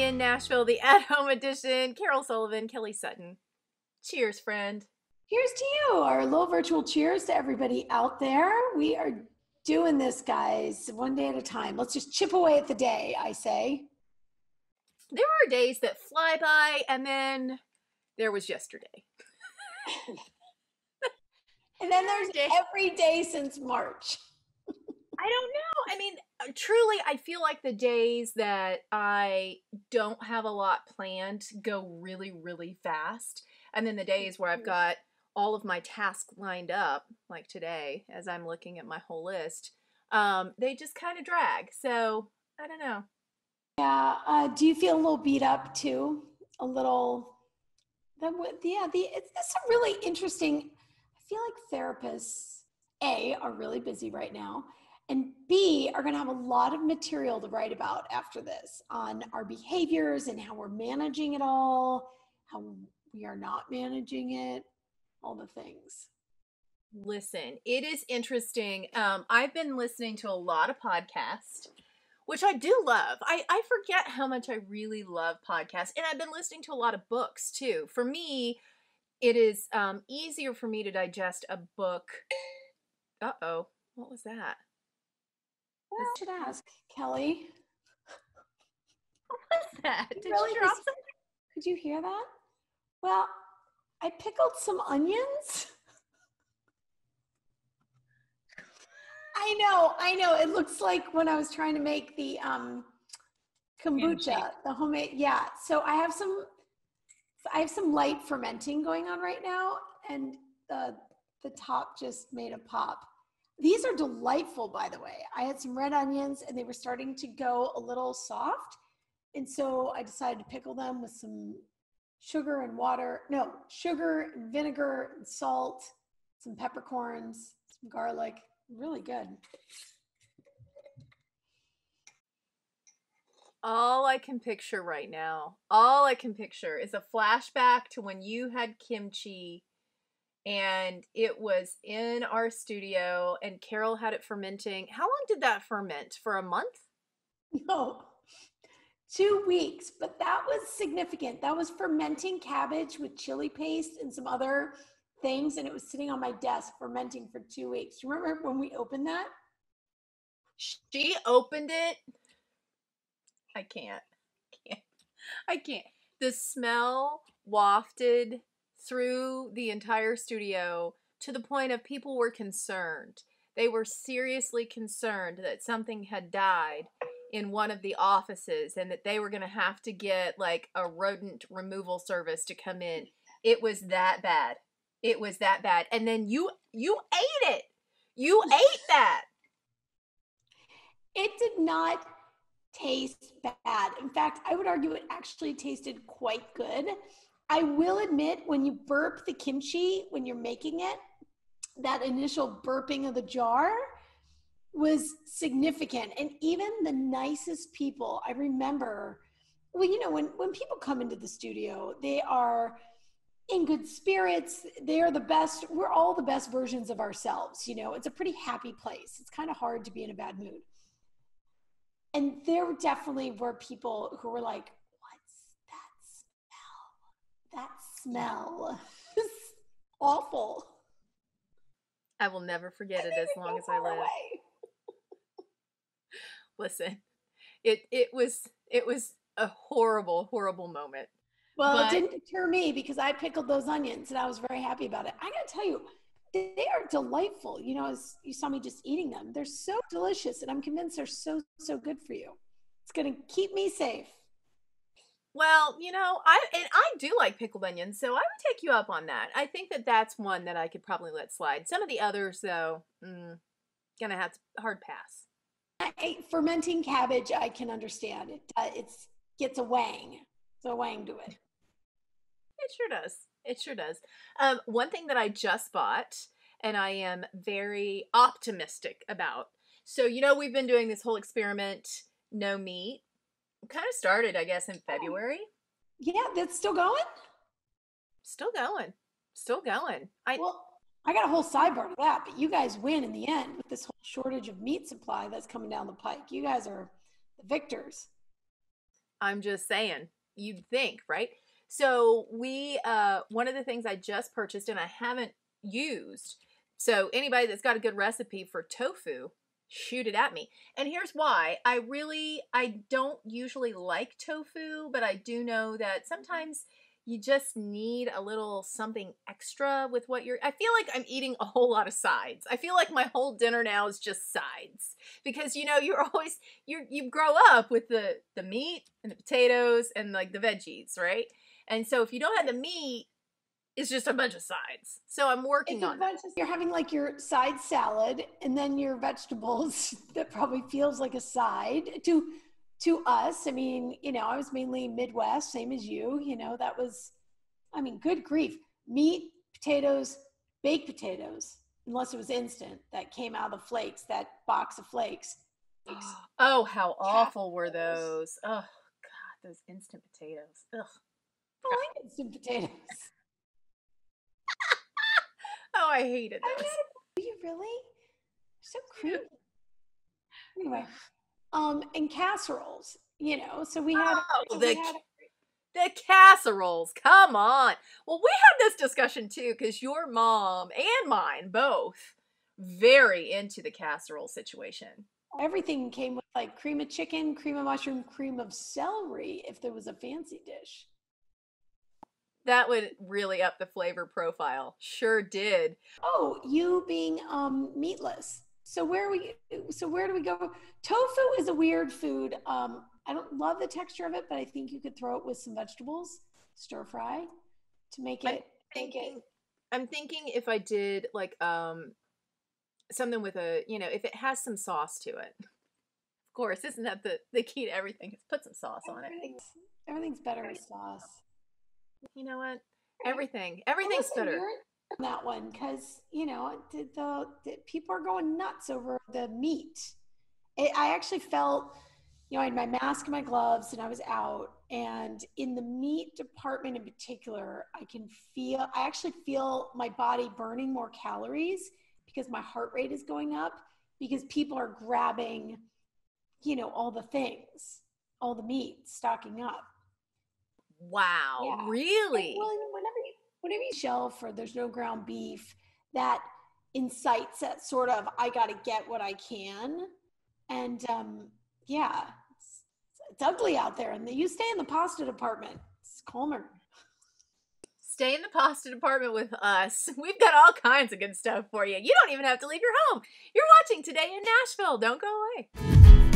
in Nashville, the at-home edition. Carole Sullivan, Kelly Sutton. Cheers, friend. Cheers to you. Our little virtual cheers to everybody out there. We are doing this, guys, one day at a time. Let's just chip away at the day, I say. There are days that fly by, and then there was yesterday. And then there's every day since March. I don't know. I mean, truly, I feel like the days that I don't have a lot planned go really, really fast. And then the days where I've got all of my tasks lined up, like today, as I'm looking at my whole list, they just kind of drag. So, I don't know. Yeah. Do you feel a little beat up too? A little? It's a really interesting. I feel like therapists, A, are really busy right now, and B, are going to have a lot of material to write about after this on our behaviors and how we're managing it all, how we are not managing it, all the things. Listen, it is interesting. I've been listening to a lot of podcasts, which I do love. I forget how much I really love podcasts. And I've been listening to a lot of books too. For me, it is easier for me to digest a book. Uh-oh, what was that? Well, I should ask, Kelly. What was that? Did you drop something? Could you hear that? Well, I pickled some onions. I know. It looks like when I was trying to make the kombucha, the homemade. Yeah. So I have some light fermenting going on right now, and the top just made a pop. These are delightful, by the way. I had some red onions, and they were starting to go a little soft, and so I decided to pickle them with some sugar and vinegar and salt, some peppercorns, some garlic. Really good. All I can picture right now, is a flashback to when you had kimchi and it was in our studio and Carole had it fermenting. How long did that ferment? For a month? No, 2 weeks, but that was significant. That was fermenting cabbage with chili paste and some other things, and it was sitting on my desk fermenting for 2 weeks. Do you remember when we opened that? She opened it. I can't. The smell wafted through the entire studio to the point of people were concerned. They were seriously concerned that something had died in one of the offices and that they were going to have to get like a rodent removal service to come in. It was that bad. And then you ate it. You ate that. It did not taste bad. In fact, I would argue it actually tasted quite good. I will admit, when you burp the kimchi, when you're making it, that initial burping of the jar was significant. And even the nicest people, I remember, well, when people come into the studio, they are in good spirits. They are the best. We're all the best versions of ourselves. It's a pretty happy place. It's kind of hard to be in a bad mood. And there definitely were people who were like, what's that smell? That smell is awful. I will never forget it as long as I live. Listen, it was a horrible, horrible moment. Well, it didn't deter me because I pickled those onions and I was very happy about it. I got to tell you, they are delightful. As you saw me just eating them, they're so delicious, and I'm convinced they're so, so good for you. It's going to keep me safe. Well, I do like pickled onions, so I would take you up on that. I think that that's one that I could probably let slide. Some of the others, though, gonna have to hard pass. Fermenting cabbage, I can understand. It gets a wang. It's a wang to it. It sure does. One thing that I just bought, and I am very optimistic about. So, we've been doing this whole experiment, no meat. Kind of started, I guess, in February. Yeah, that's still going? Still going. Well, I got a whole sidebar to that, but you guys win in the end with this whole shortage of meat supply that's coming down the pike. You guys are the victors. I'm just saying, you'd think, right? So we, one of the things I just purchased and I haven't used, so anybody that's got a good recipe for tofu, shoot it at me. And here's why. I don't usually like tofu, but I do know that sometimes you just need a little something extra with what I feel like I'm eating a whole lot of sides. I feel like my whole dinner now is just sides because, you know, you grow up with the meat and the potatoes and like the veggies, right? And so if you don't have the meat, it's just a bunch of sides. So I'm working on that. You're having like your side salad and then your vegetables that probably feels like a side to us. I mean, you know, I was mainly Midwest, same as you, you know, that was, I mean, good grief. Meat, potatoes, baked potatoes, unless it was instant that came out of the flakes, that box of flakes. Oh, how awful were those? Oh, God, those instant potatoes. Ugh. I like instant potatoes. Oh, I hated those. Do you really? So creepy. Anyway, and casseroles, you know, so we had, the casseroles. Come on. Well, we had this discussion too, because your mom and mine both very into the casserole situation. Everything came with like cream of chicken, cream of mushroom, cream of celery if there was a fancy dish. That would really up the flavor profile. Sure did. Oh, you being meatless. So where do we go? Tofu is a weird food. I don't love the texture of it, but I think you could throw it with some vegetables, stir fry, to make it. I'm thinking if I did like something with a, you know, if it has some sauce to it. Of course, isn't that the key to everything? Is put some sauce on it. Everything's better with sauce. You know what? Everything's better. That one, because you know the people are going nuts over the meat. I actually felt, you know, I had my mask and my gloves, and I was out, and in the meat department in particular, I actually feel my body burning more calories because my heart rate is going up because people are grabbing, you know, all the things, all the meat, stocking up. Wow, yeah. Really? Well, whenever you shelf or there's no ground beef, that incites that sort of, I got to get what I can. And yeah, it's ugly out there. And you stay in the pasta department. It's calmer. Stay in the pasta department with us. We've got all kinds of good stuff for you. You don't even have to leave your home. You're watching Today in Nashville. Don't go away.